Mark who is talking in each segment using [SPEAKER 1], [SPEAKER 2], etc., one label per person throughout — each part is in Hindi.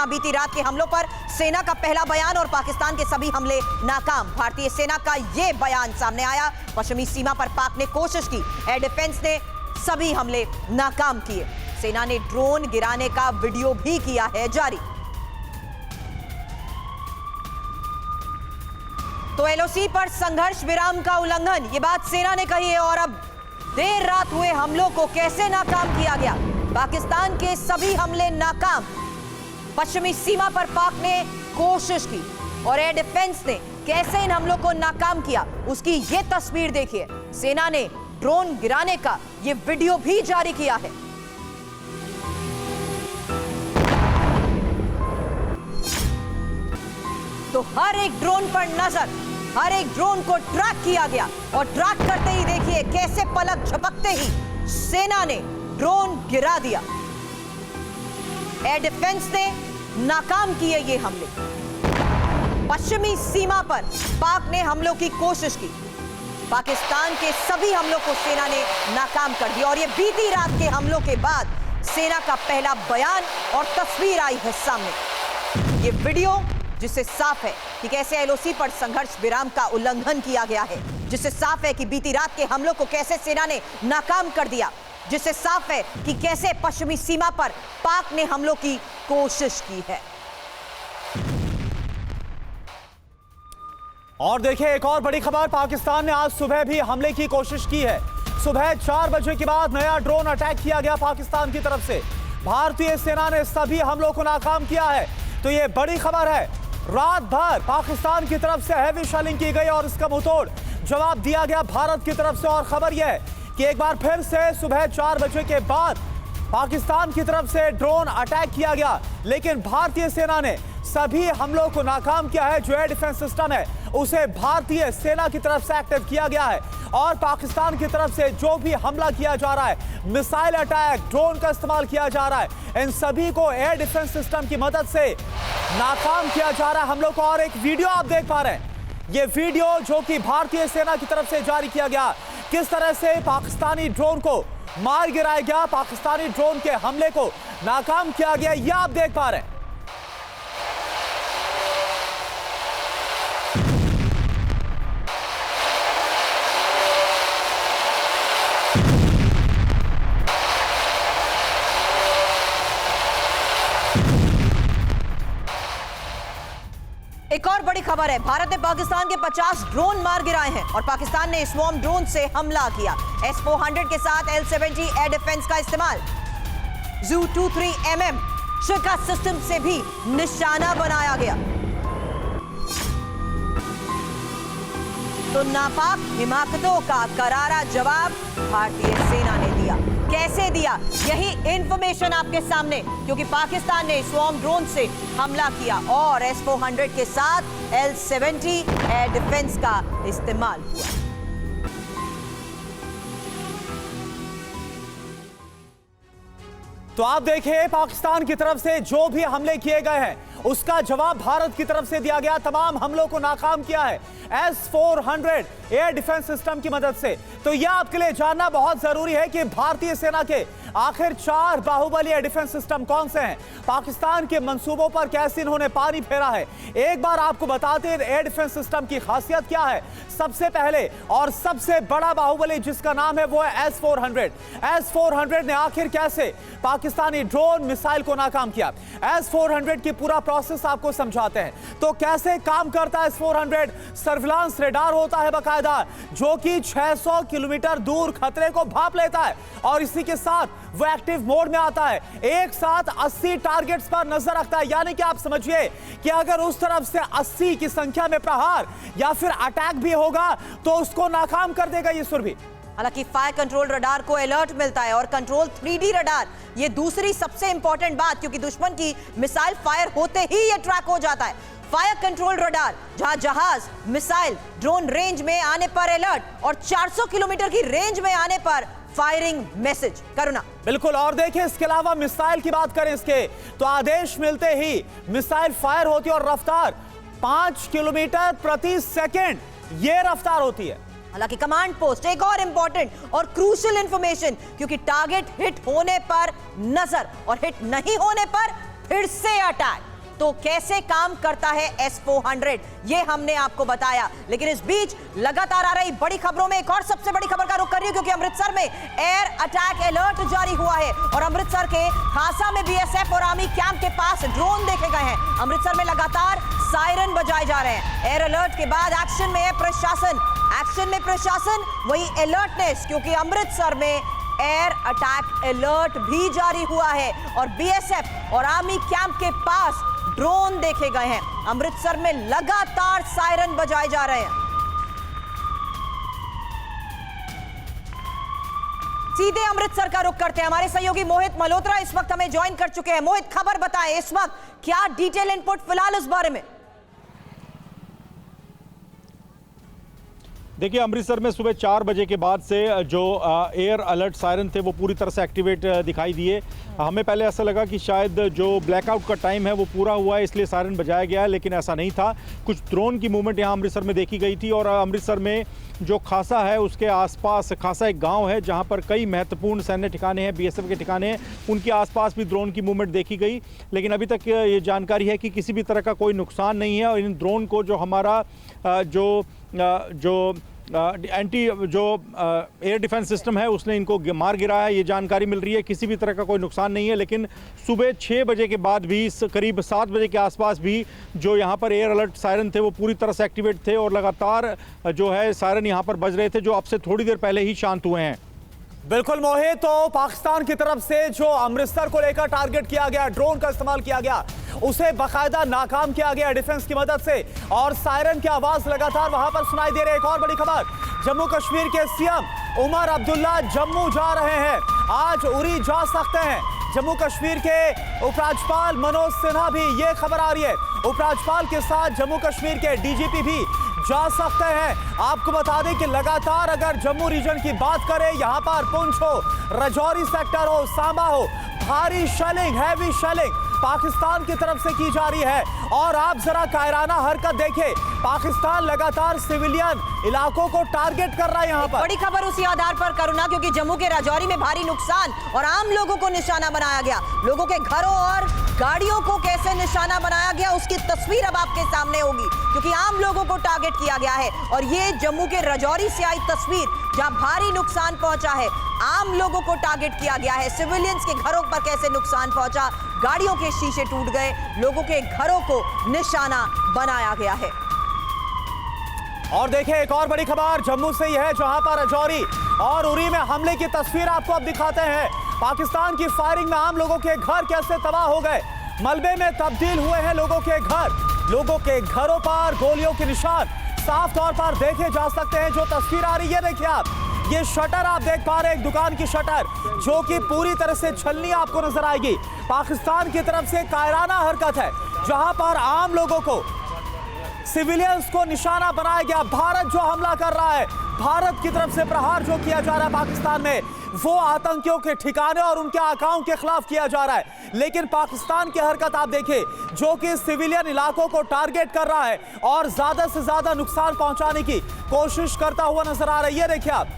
[SPEAKER 1] बीती रात के हमलों पर सेना का पहला बयान और पाकिस्तान के सभी हमले नाकाम। भारतीय सेना का यह बयान सामने आया। पश्चिमी सीमा पर पाक ने कोशिश की, एयर डिफेंस ने सभी हमले नाकाम किए। सेना ने ड्रोन गिराने का वीडियो भी किया है जारी। तो एलओसी पर संघर्ष विराम का उल्लंघन, ये बात सेना ने कही है। और अब देर रात हुए हमलों को कैसे नाकाम किया गया? पाकिस्तान के सभी हमले नाकाम। पश्चिमी सीमा पर पाक ने कोशिश की और एयर डिफेंस ने कैसे इन हमलों को नाकाम किया, उसकी ये तस्वीर देखिए। सेना ने ड्रोन गिराने का ये वीडियो भी जारी किया है। तो हर एक ड्रोन पर नजर, हर एक ड्रोन को ट्रैक किया गया और ट्रैक करते ही देखिए कैसे पलक झपकते ही सेना ने ड्रोन गिरा दिया। एयर डिफेंस ने नाकाम किए ये हमले। पश्चिमी सीमा पर पाक ने हमलों की कोशिश की। पाकिस्तान के सभी हमलों को सेना ने नाकाम कर दिया। और ये बीती रात के हमलों के बाद सेना का पहला बयान और तस्वीर आई है सामने। ये वीडियो जिससे साफ है कि कैसे एलओसी पर संघर्ष विराम का उल्लंघन किया गया है, जिससे साफ है कि बीती रात के हमलों को कैसे सेना ने नाकाम कर दिया, जिससे साफ है कि कैसे पश्चिमी सीमा पर पाक ने हमलों की कोशिश की है।
[SPEAKER 2] और देखिए एक और बड़ी खबर, पाकिस्तान ने आज सुबह भी हमले की कोशिश की है। सुबह 4 बजे के बाद नया ड्रोन अटैक किया गया पाकिस्तान की तरफ से। भारतीय सेना ने सभी हमलों को नाकाम किया है। तो ये बड़ी खबर है। रात भर पाकिस्तान की तरफ से हैवी शेलिंग की गई और इसका मुंहतोड़ जवाब दिया गया भारत की तरफ से। और खबर यह है कि एक बार फिर से सुबह 4 बजे के बाद पाकिस्तान की तरफ से ड्रोन अटैक किया गया, लेकिन भारतीय सेना ने सभी हमलों को नाकाम किया है। जो एयर डिफेंस सिस्टम है उसे भारतीय सेना की तरफ से एक्टिव किया गया है। और पाकिस्तान की तरफ से जो भी हमला किया जा रहा है, मिसाइल अटैक, ड्रोन का इस्तेमाल किया जा रहा है, इन सभी को एयर डिफेंस सिस्टम की मदद से नाकाम किया जा रहा है हम लोग को। और एक वीडियो आप देख पा रहे हैं, ये वीडियो जो कि भारतीय सेना की तरफ से जारी किया गया, किस तरह से पाकिस्तानी ड्रोन को मार गिराया गया, पाकिस्तानी ड्रोन के हमले को नाकाम किया गया, यह आप देख पा रहे हैं।
[SPEAKER 1] एक और बड़ी खबर है, भारत ने पाकिस्तान के 50 ड्रोन मार गिराए हैं और पाकिस्तान ने स्वॉर्म ड्रोन से हमला किया। S-400 के साथ L-70 एयर डिफेंस का इस्तेमाल। Zu-23mm शिका सिस्टम से भी निशाना बनाया गया। तो नापाक हिमाकतों का करारा जवाब भारतीय सेना ने दिया। कैसे दिया, यही इंफॉर्मेशन आपके सामने, क्योंकि पाकिस्तान ने स्वॉर्म ड्रोन से हमला किया और S-400 के साथ L-70 एयर डिफेंस का इस्तेमाल हुआ।
[SPEAKER 2] तो आप देखिए पाकिस्तान की तरफ से जो भी हमले किए गए हैं उसका जवाब भारत की तरफ से दिया गया। तमाम हमलों को नाकाम किया है S-400 एयर डिफेंस सिस्टम की मदद से। तो यह आपके लिए जानना बहुत जरूरी है कि भारतीय सेना के आखिर 4 बाहुबली एयर डिफेंस सिस्टम कौन से हैं, पाकिस्तान के मंसूबों पर कैसे इन्होंने पानी फेरा है। एक बार आपको बताते हैं एयर डिफेंस सिस्टम की खासियत क्या है। सबसे पहले और सबसे बड़ा बाहुबली जिसका नाम है वो है S-400। S-400 ने आखिर कैसे पाकिस्तानी ड्रोन मिसाइल को नाकाम किया, S-400 की पूरा प्रोसेस आपको समझाते हैं। तो कैसे काम करता है S-400? सर्विलांस रेडार होता है बाकायदा, जो कि 600 किलोमीटर दूर खतरे को भांप लेता है और इसी के साथ वो एक्टिव मोड में आता है। एक साथ 80 टारगेट्स पर नजर रखता है। यानी कि आप समझिए कि अगर उस तरफ से 80 की संख्या में प्रहार या फिर अटैक भी होगा तो उसको नाकाम कर देगा ये सुरभि।
[SPEAKER 1] हालांकि फायर कंट्रोल रडार को अलर्ट मिलता है और कंट्रोल 3D रडार, ये दूसरी सबसे इंपॉर्टेंट बात, क्योंकि दुश्मन की मिसाइल फायर होते ही ये ट्रैक हो जाता है। फायर कंट्रोल रडार, जहां जहाज, मिसाइल, ड्रोन रेंज में आने पर अलर्ट और 400 किलोमीटर की रेंज में आने पर फायरिंग मैसेज। करुणा
[SPEAKER 2] बिल्कुल। और देखिए इसके अलावा मिसाइल की बात करें इसके, तो आदेश मिलते ही मिसाइल फायर होती है और रफ्तार 5 किलोमीटर प्रति सेकेंड ये रफ्तार होती है।
[SPEAKER 1] हालांकि कमांड पोस्ट एक और इंपॉर्टेंट और क्रूशियल इंफॉर्मेशन, क्योंकि टारगेट हिट होने पर नजर और हिट नहीं होने पर फिर से अटैक। तो कैसे काम करता है S-400 ये हमने आपको बताया। लेकिन इस बीच लगातार आ रही बड़ी खबरों में एक और सबसे बड़ी खबर का रुख कर रही हूं, क्योंकि अमृतसर में एयर अटैक अलर्ट जारी हुआ है और अमृतसर के खासा में BSF और आर्मी कैंप के पास ड्रोन देखे गए हैं। अमृतसर में लगातार सायरन बजाए जा रहे हैं। एयर अलर्ट के बाद एक्शन में है प्रशासन, एक्शन में प्रशासन, वही अलर्टनेस, क्योंकि अमृतसर में एयर अटैक अलर्ट भी जारी हुआ है और BSF और आर्मी कैंप के पास ड्रोन देखे गए हैं। अमृतसर में लगातार सायरन बजाए जा रहे हैं। सीधे अमृतसर का रुख करते हैं। हमारे सहयोगी मोहित मल्होत्रा इस वक्त हमें ज्वाइन कर चुके हैं। मोहित, खबर बताएं, इस वक्त क्या डिटेल इनपुट फिलहाल इस बारे में?
[SPEAKER 3] देखिए, अमृतसर में सुबह 4 बजे के बाद से जो एयर अलर्ट सायरन थे वो पूरी तरह से एक्टिवेट दिखाई दिए। हमें पहले ऐसा लगा कि शायद जो ब्लैकआउट का टाइम है वो पूरा हुआ है, इसलिए सायरन बजाया गया है, लेकिन ऐसा नहीं था। कुछ ड्रोन की मूवमेंट यहाँ अमृतसर में देखी गई थी और अमृतसर में जो खासा है उसके आसपास, खासा एक गांव है जहां पर कई महत्वपूर्ण सैन्य ठिकाने हैं, BSF के ठिकाने हैं, उनके आसपास भी ड्रोन की मूवमेंट देखी गई। लेकिन अभी तक ये जानकारी है कि किसी भी तरह का कोई नुकसान नहीं है और इन ड्रोन को जो हमारा एंटी एयर डिफेंस सिस्टम है उसने इनको मार गिराया है, ये जानकारी मिल रही है। किसी भी तरह का कोई नुकसान नहीं है। लेकिन सुबह 6 बजे के बाद भी, करीब 7 बजे के आसपास भी जो यहाँ पर एयर अलर्ट सायरन थे वो पूरी तरह से एक्टिवेट थे और लगातार जो है सायरन यहाँ पर बज रहे थे, जो अब से थोड़ी देर पहले ही शांत हुए हैं।
[SPEAKER 2] बिल्कुल मोहित, तो पाकिस्तान की तरफ से जो अमृतसर को लेकर टारगेट किया गया, ड्रोन का इस्तेमाल किया गया, उसे बाकायदा नाकाम किया गया डिफेंस की मदद से और सायरन की आवाज लगातार वहां पर सुनाई दे रही है। एक और बड़ी खबर, जम्मू कश्मीर के CM उमर अब्दुल्ला जम्मू जा रहे हैं, आज उरी जा सकते हैं। जम्मू कश्मीर के उपराज्यपाल मनोज सिन्हा भी, ये खबर आ रही है, उपराज्यपाल के साथ जम्मू कश्मीर के DGP भी जा सकते हैं। आपको बता दें कि लगातार अगर जम्मू रीजन की बात करें, यहां पर पुंछ हो, राजौरी सेक्टर हो, सांबा हो, भारी शेलिंग, हैवी शेलिंग पाकिस्तान की तरफ से की जा रही है। और आप जरा कायराना हरकत देखें, पाकिस्तान लगातार सिविलियन इलाकों को टारगेट कर रहा है। यहाँ पर
[SPEAKER 1] बड़ी खबर उसी आधार पर करुणा, क्योंकि जम्मू के राजौरी में भारी नुकसान और आम लोगों को निशाना बनाया गया। लोगों के घरों और गाड़ियों को कैसे निशाना बनाया गया उसकी तस्वीर अब आपके सामने होगी, क्योंकि आम लोगों को टारगेट किया गया है। और ये जम्मू के राजौरी से आई तस्वीर जहां भारी नुकसान पहुंचा है, आम लोगों को टारगेट किया गया है। सिविलियंस के घरों पर कैसे नुकसान पहुंचा, गाड़ियों के शीशे टूट गए, लोगों के घरों को निशाना बनाया गया है।
[SPEAKER 2] और देखिए एक और बड़ी खबर जम्मू से ही है, जहां पर राजौरी और उरी में हमले की तस्वीर आपको अब दिखाते हैं। पाकिस्तान की फायरिंग में आम लोगों के घर कैसे तबाह हो गए, मलबे में तब्दील हुए हैं लोगों के घर, लोगों के घरों पर गोलियों के निशान साफ तौर पर देखे जा सकते हैं। जो तस्वीर आ रही है, देखिए आप, ये शटर आप देख पा रहे हैं, एक दुकान की शटर जो कि पूरी तरह से छलनी आपको नजर आएगी। पाकिस्तान की तरफ से कायराना हरकत है, जहां पर आम लोगों को, सिविलियंस को निशाना बनाया गया। भारत जो हमला कर रहा है, भारत की तरफ से प्रहार जो किया जा रहा है पाकिस्तान में, वो आतंकियों के ठिकाने और उनके आकाओं के खिलाफ किया जा रहा है। लेकिन पाकिस्तान की हरकत आप देखिए, जो कि सिविलियन इलाकों को टारगेट कर रहा है और ज्यादा से ज्यादा नुकसान पहुंचाने की कोशिश करता हुआ नजर आ रहा है। ये देखिए आप,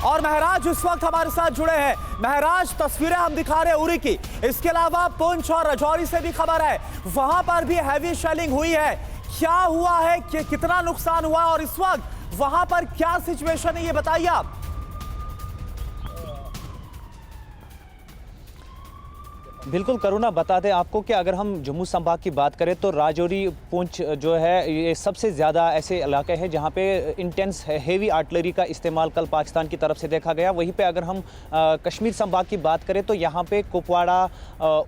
[SPEAKER 2] और महराज इस वक्त हमारे साथ जुड़े हैं। महराज, तस्वीरें हम दिखा रहे हैं उरी की, इसके अलावा पुंछ और राजौरी से भी खबर है, वहां पर भी हैवी शेलिंग हुई है। क्या हुआ है, कि कितना नुकसान हुआ और इस वक्त वहां पर क्या सिचुएशन है, ये बताइए आप।
[SPEAKER 4] बिल्कुल करुणा, बता दें आपको कि अगर हम जम्मू संभाग की बात करें तो राजौरी, पुंछ जो है, ये सबसे ज़्यादा ऐसे इलाके हैं जहां पे इंटेंस हेवी आर्टिलरी का इस्तेमाल कल पाकिस्तान की तरफ से देखा गया। वहीं पे अगर हम कश्मीर संभाग की बात करें तो यहाँ पे कुपवाड़ा,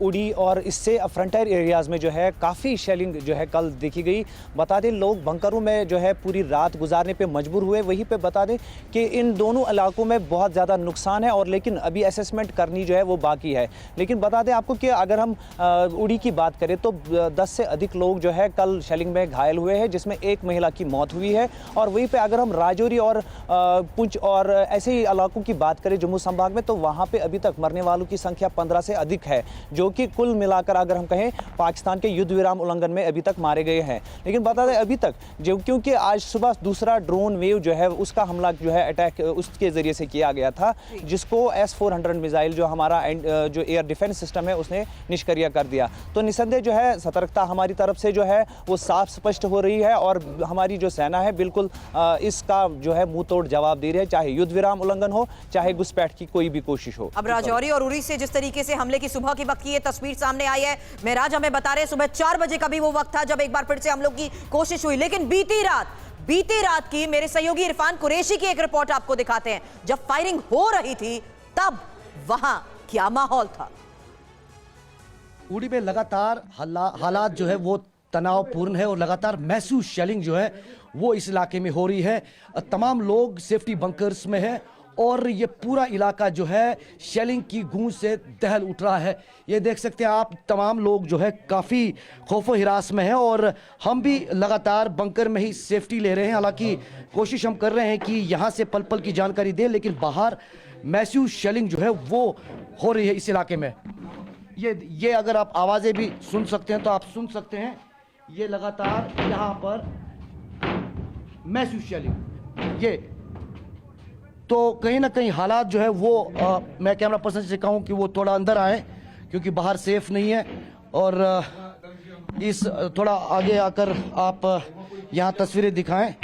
[SPEAKER 4] उड़ी और इससे फ्रंटियर एरियाज़ में जो है काफ़ी शेलिंग जो है कल देखी गई। बता दें लोग बंकरों में जो है पूरी रात गुजारने पर मजबूर हुए। वहीं पर बता दें कि इन दोनों इलाकों में बहुत ज़्यादा नुकसान है और लेकिन अभी असेसमेंट करनी जो है वो बाकी है। लेकिन बता दें आपको कि अगर हम उड़ी की बात करें तो 10 से अधिक लोग जो है कल शेलिंग में घायल हुए हैं, जिसमें एक महिला की मौत हुई है। और वहीं पे अगर हम राजौरी और पुंछ और ऐसे ही इलाकों की बात करें जम्मू संभाग में, तो वहाँ पे अभी तक मरने वालों की संख्या 15 से अधिक है, जो कि कुल मिलाकर अगर हम कहें पाकिस्तान के युद्ध विराम उल्लंघन में अभी तक मारे गए हैं। लेकिन बता दें अभी तक जो, क्योंकि आज सुबह दूसरा ड्रोन वेव जो है उसका हमला जो है अटैक उसके जरिए से किया गया था, जिसको S-400 मिसाइल जो हमारा जो एयर डिफेंस सिस्टम है उसने निष्क्रिय कर दिया। तो निसंदेह जो है सतर्कता हमारी तरफ से जो है वो साफ स्पष्ट हो रही है और हमारी जो सेना है बिल्कुल इसका जो है मुंह तोड़ जवाब दे रही है, चाहे युद्ध विराम उल्लंघन हो, चाहे घुसपैठ की कोई भी कोशिश हो।
[SPEAKER 1] अब राजौरी और उरी से जिस तरीके से हमले की सुबह के वक्त की ये तस्वीर सामने आई है, मेराज हमें बता रहे सुबह 4 बजे का भी वो वक्त था जब एक बार फिर से हमलों की कोशिश हुई, लेकिन बीती रात की मेरे सहयोगी इरफान कुरैशी की एक रिपोर्ट आपको दिखाते हैं। जब फायरिंग हो रही थी तब वहां क्या माहौल था?
[SPEAKER 5] उड़ी में लगातार हालात जो है वो तनावपूर्ण है और लगातार महसूस शेलिंग जो है वो इस इलाके में हो रही है। तमाम लोग सेफ्टी बंकर्स में है और ये पूरा इलाका जो है शेलिंग की गूंज से दहल उठ रहा है। ये देख सकते हैं आप, तमाम लोग जो है काफ़ी खौफो हिरास में हैं और हम भी लगातार बंकर में ही सेफ्टी ले रहे हैं। हालांकि कोशिश हम कर रहे हैं कि यहाँ से पल पल की जानकारी दें, लेकिन बाहर मैस्यू शेलिंग जो है वो हो रही है इस इलाके में। ये अगर आप आवाज़ें भी सुन सकते हैं तो आप सुन सकते हैं, ये लगातार यहाँ पर मैस्यू शेलिंग। ये तो कहीं ना कहीं हालात जो है वो मैं कैमरा पर्सन से कहूँ कि वो थोड़ा अंदर आए क्योंकि बाहर सेफ नहीं है। और इस थोड़ा आगे आकर आप यहाँ तस्वीरें दिखाएं।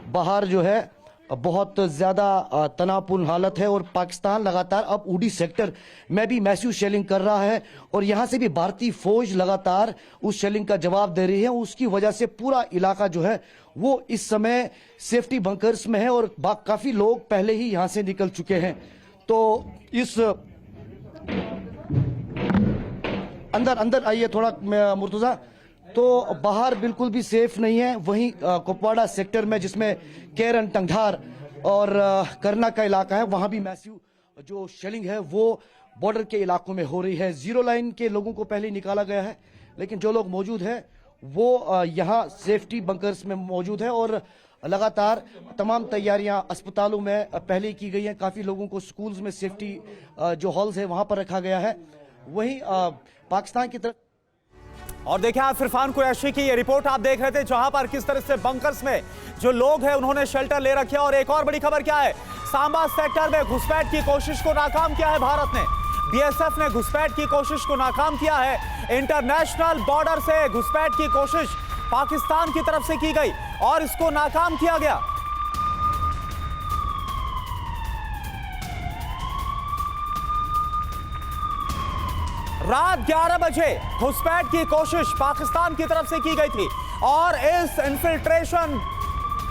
[SPEAKER 5] बाहर जो है बहुत ज़्यादा तनावपूर्ण हालत है और पाकिस्तान लगातार अब उड़ी सेक्टर में भी मैस्यू शेलिंग कर रहा है और यहाँ से भी भारतीय फौज लगातार उस शेलिंग का जवाब दे रही है। उसकी वजह से पूरा इलाका जो है वो इस समय सेफ्टी बंकर्स में है और काफ़ी लोग पहले ही यहाँ से निकल चुके हैं। तो इस अंदर आइए थोड़ा मुर्तजा। तो बाहर बिल्कुल भी सेफ नहीं है। वहीं कुपवाड़ा सेक्टर में जिसमें केरन, टंगधार और करना का इलाका है, वहां भी मैस्यू जो शेलिंग है वो बॉर्डर के इलाकों में हो रही है। जीरो लाइन के लोगों को पहले निकाला गया है, लेकिन जो लोग मौजूद है वो यहाँ सेफ्टी बंकर्स में मौजूद है और लगातार तमाम तैयारियां अस्पतालों में पहले की गई हैं। काफ़ी लोगों को स्कूल्स में सेफ्टी जो हॉल्स है वहां पर रखा गया है। वहीं पाकिस्तान की तरफ
[SPEAKER 2] और देखिए आप इरफान कुरैशी की ये रिपोर्ट आप देख रहे थे, जहां पर किस तरह से बंकर्स में जो लोग हैं उन्होंने शेल्टर ले रखे। और एक और बड़ी खबर क्या है, सांबा सेक्टर में घुसपैठ की कोशिश को नाकाम किया है भारत ने। बीएसएफ ने घुसपैठ की कोशिश को नाकाम किया है। इंटरनेशनल बॉर्डर से घुसपैठ की कोशिश पाकिस्तान की तरफ से की गई और इसको नाकाम किया गया। रात 11 बजे घुसपैठ की कोशिश पाकिस्तान की तरफ से की गई थी और इस इन्फिल्ट्रेशन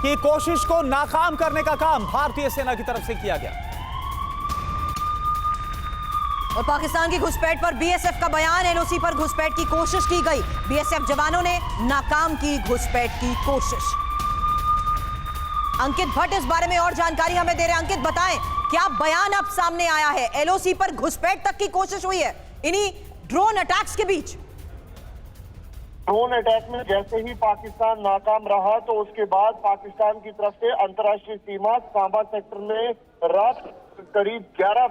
[SPEAKER 2] की कोशिश को नाकाम करने का काम भारतीय सेना की तरफ से किया गया।
[SPEAKER 1] और पाकिस्तान की घुसपैठ पर बीएसएफ का बयान, एलओसी पर घुसपैठ की कोशिश की गई, बीएसएफ जवानों ने नाकाम की घुसपैठ की कोशिश। अंकित भट्ट इस बारे में और जानकारी हमें दे रहे हैं। अंकित बताएं, क्या बयान अब सामने आया है? एलओसी पर घुसपैठ तक की कोशिश हुई है इन्हीं ड्रोन अटैक्स के बीच।
[SPEAKER 6] ड्रोन अटैक में जैसे ही पाकिस्तान नाकाम रहा तो उसके बाद पाकिस्तान की तरफ से अंतर्राष्ट्रीय सीमा सांबा सेक्टर में रात करीब 11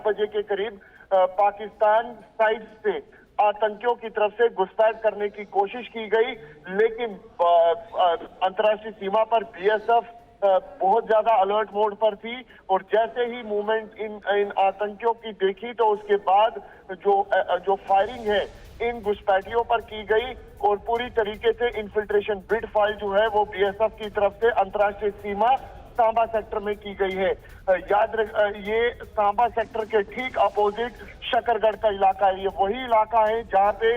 [SPEAKER 6] बजे के करीब पाकिस्तान साइड से आतंकियों की तरफ से घुसपैठ करने की कोशिश की गई, लेकिन अंतर्राष्ट्रीय सीमा पर बीएसएफ बहुत ज्यादा अलर्ट मोड पर थी और जैसे ही मूवमेंट इन आतंकियों की देखी तो उसके बाद जो फायरिंग है इन घुसपैठियों पर की गई और पूरी तरीके से इन्फिल्ट्रेशन बिड फायर जो है वो बीएसएफ की तरफ से अंतर्राष्ट्रीय सीमा सांबा सेक्टर में की गई है। ये सांबा सेक्टर के ठीक अपोजिट शकरगढ़ का इलाका है। ये वही इलाका है जहां पे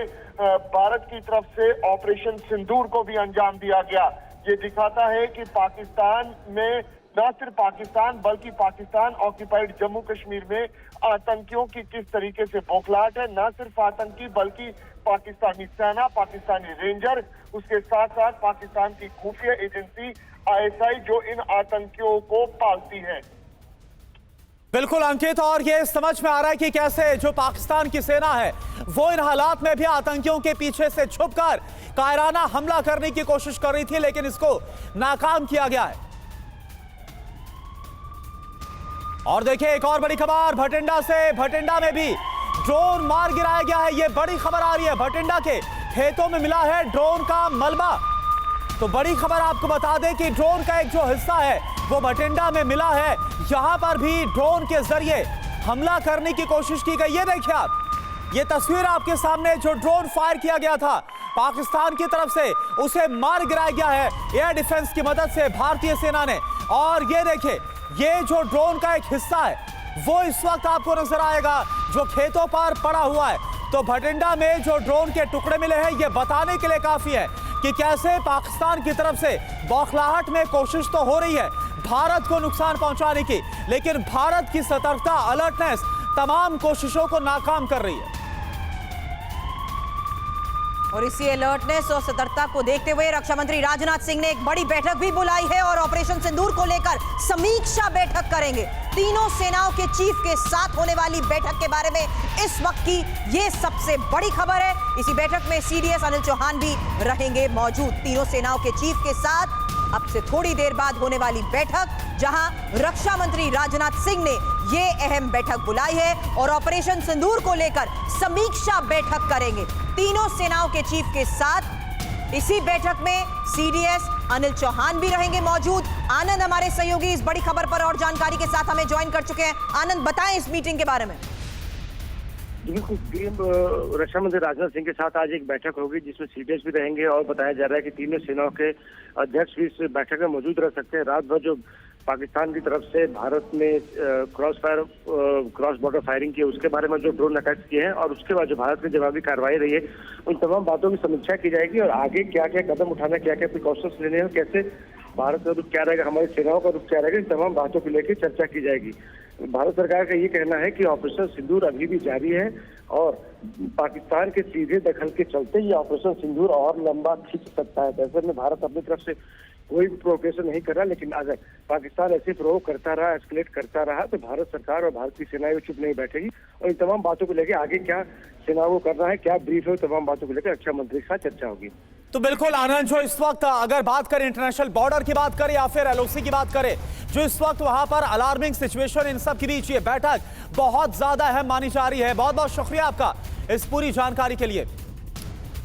[SPEAKER 6] भारत की तरफ से ऑपरेशन सिंदूर को भी अंजाम दिया गया। ये दिखाता है कि पाकिस्तान में न सिर्फ पाकिस्तान बल्कि पाकिस्तान ऑक्यूपाइड जम्मू कश्मीर में आतंकियों की किस तरीके से बौखलाहट है। न सिर्फ आतंकी बल्कि पाकिस्तानी सेना, पाकिस्तानी रेंजर, उसके साथ साथ पाकिस्तान की खुफिया एजेंसी आईएसआई जो इन आतंकियों को पालती है।
[SPEAKER 2] बिल्कुल अंकित, और ये समझ में आ रहा है कि कैसे जो पाकिस्तान की सेना है वो इन हालात में भी आतंकियों के पीछे से छुपकर कायराना हमला करने की कोशिश कर रही थी, लेकिन इसको नाकाम किया गया है। और देखिए एक और बड़ी खबर भटिंडा से, भटिंडा में भी ड्रोन मार गिराया गया है। ये बड़ी खबर आ रही है, भटिंडा के खेतों में मिला है ड्रोन का मलबा। तो बड़ी खबर आपको बता दें कि ड्रोन का एक जो हिस्सा है वो भटिंडा में मिला है। यहां पर भी ड्रोन के जरिए हमला करने की कोशिश की गई। ये देखिए आप, ये तस्वीर आपके सामने, जो ड्रोन फायर किया गया था पाकिस्तान की तरफ से, उसे मार गिराया गया है एयर डिफेंस की मदद से भारतीय सेना ने। और ये देखिए, ये जो ड्रोन का एक हिस्सा है वो इस वक्त आपको नजर आएगा जो खेतों पर पड़ा हुआ है। तो भटिंडा में जो ड्रोन के टुकड़े मिले हैं, ये बताने के लिए काफी है कि कैसे पाकिस्तान की तरफ से बौखलाहट में कोशिश तो हो रही है भारत को नुकसान पहुंचाने की, लेकिन भारत की सतर्कता, अलर्टनेस तमाम कोशिशों को नाकाम कर रही है।
[SPEAKER 1] और इसी अलर्टनेस और सतर्कता को देखते हुए रक्षा मंत्री राजनाथ सिंह ने एक बड़ी बैठक भी बुलाई है और ऑपरेशन सिंदूर को लेकर समीक्षा बैठक करेंगे। तीनों सेनाओं के चीफ के साथ होने वाली बैठक के बारे में इस वक्त की ये सबसे बड़ी खबर है। इसी बैठक में सीडीएस अनिल चौहान भी रहेंगे मौजूद। तीनों सेनाओं के चीफ के साथ अब से थोड़ी देर बाद होने वाली बैठक, जहां रक्षा मंत्री राजनाथ सिंह ने ये अहम बैठक बुलाई है और ऑपरेशन सिंदूर को लेकर समीक्षा बैठक करेंगे तीनों सेनाओं के चीफ के साथ। इसी बैठक में सीडीएस अनिल चौहान भी रहेंगे मौजूद। आनंद हमारे सहयोगी इस बड़ी खबर पर और जानकारी के साथ हमें ज्वाइन कर चुके हैं। आनंद, बताएं इस मीटिंग के बारे में।
[SPEAKER 7] रक्षा मंत्री राजनाथ सिंह के साथ आज एक बैठक होगी जिसमें सीडीएस भी रहेंगे और बताया जा रहा है कि तीनों सेनाओं के अध्यक्ष भी इस बैठक में मौजूद रह सकते हैं। रात भर जो पाकिस्तान की तरफ से भारत में क्रॉस बॉर्डर फायरिंग की है, उसके बारे में जो ड्रोन अटैक्स किए हैं और उसके बाद जो भारत की जवाबी कार्रवाई रही है, उन तमाम बातों की समीक्षा की जाएगी और आगे क्या क्या कदम उठाना, क्या क्या प्रिकॉशंस लेने हैं, कैसे भारत का रुख क्या रहेगा, हमारी सेनाओं का रुख क्या रहेगा, इन तमाम बातों को लेकर चर्चा की जाएगी। भारत सरकार का ये कहना है कि ऑपरेशन सिंदूर अभी भी जारी है और पाकिस्तान के सीधे दखल के चलते ये ऑपरेशन सिंदूर और लंबा खींच सकता है। ऐसे में भारत अपनी तरफ से कोई भी प्रोवोकेशन नहीं कर रहा, लेकिन अगर पाकिस्तान ऐसे प्रोवोक करता रहा, एस्केलेट करता रहा, तो भारत सरकार और भारत की सेनाएं चुप नहीं बैठेगी और इन तमाम बातों को लेकर आगे क्या सेनाओं को करना है, क्या ब्रीफ है, तमाम बातों को लेकर रक्षा मंत्री के साथ चर्चा होगी।
[SPEAKER 2] तो बिल्कुल आनंद, जो इस वक्त अगर बात करें इंटरनेशनल बॉर्डर की बात करें या फिर एलओसी की बात करें, जो इस वक्त वहां पर अलार्मिंग सिचुएशन, इन सब के बीच ये बैठक बहुत ज्यादा अहम मानी जा रही है। बहुत बहुत शुक्रिया आपका इस पूरी जानकारी के लिए।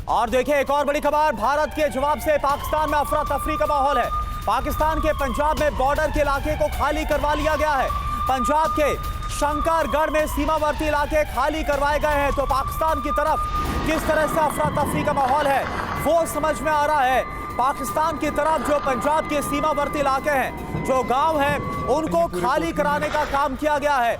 [SPEAKER 2] और देखिए, एक और बड़ी खबर, भारत के जवाब से पाकिस्तान में अफरा तफरी का माहौल है। पाकिस्तान के पंजाब में बॉर्डर के इलाके को खाली करवा लिया गया है। पंजाब के शंकरगढ़ में सीमावर्ती इलाके खाली करवाए गए हैं। तो पाकिस्तान की तरफ किस तरह से अफरा तफरी का माहौल है वो समझ में आ रहा है। पाकिस्तान की तरफ जो पंजाब के सीमावर्ती इलाके हैं, जो गांव हैं, उनको खाली कराने का काम किया गया है।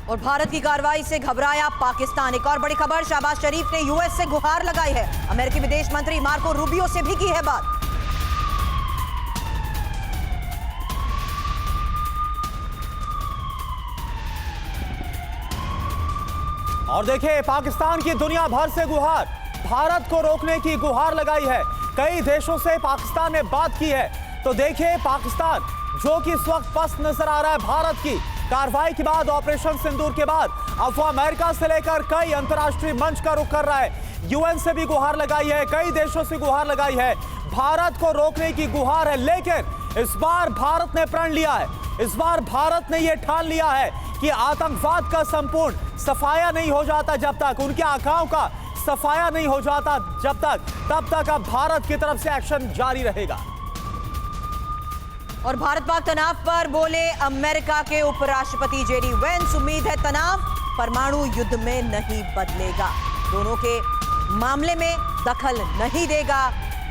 [SPEAKER 1] और भारत की कार्रवाई से घबराया पाकिस्तान। एक और बड़ी खबर, शहबाज शरीफ ने यूएस से गुहार लगाई है। अमेरिकी विदेश मंत्री मार्को रूबियो से भी की है बात।
[SPEAKER 2] और देखिए, पाकिस्तान की दुनिया भर से गुहार, भारत को रोकने की गुहार लगाई है। कई देशों से पाकिस्तान ने बात की है। तो देखिए, पाकिस्तान जो कि इस वक्त पस्त नजर आ रहा है भारत की कार्रवाई के बाद, ऑपरेशन सिंदूर के बाद, अब वो अमेरिका से लेकर कई अंतर्राष्ट्रीय मंच का रुख कर रहा है। यूएन से भी गुहार लगाई है, कई देशों से गुहार लगाई है, भारत को रोकने की गुहार है। लेकिन इस बार भारत ने प्रण लिया है, इस बार भारत ने यह ठान लिया है कि आतंकवाद का संपूर्ण सफाया नहीं हो जाता जब तक, उनके आकाओं का सफाया नहीं हो जाता जब तक, तब तक अब भारत की तरफ से एक्शन जारी रहेगा।
[SPEAKER 1] और भारत पाक तनाव पर बोले अमेरिका के उपराष्ट्रपति जेडी वेंस, उम्मीद है तनाव परमाणु युद्ध में नहीं बदलेगा, दोनों के मामले में दखल नहीं देगा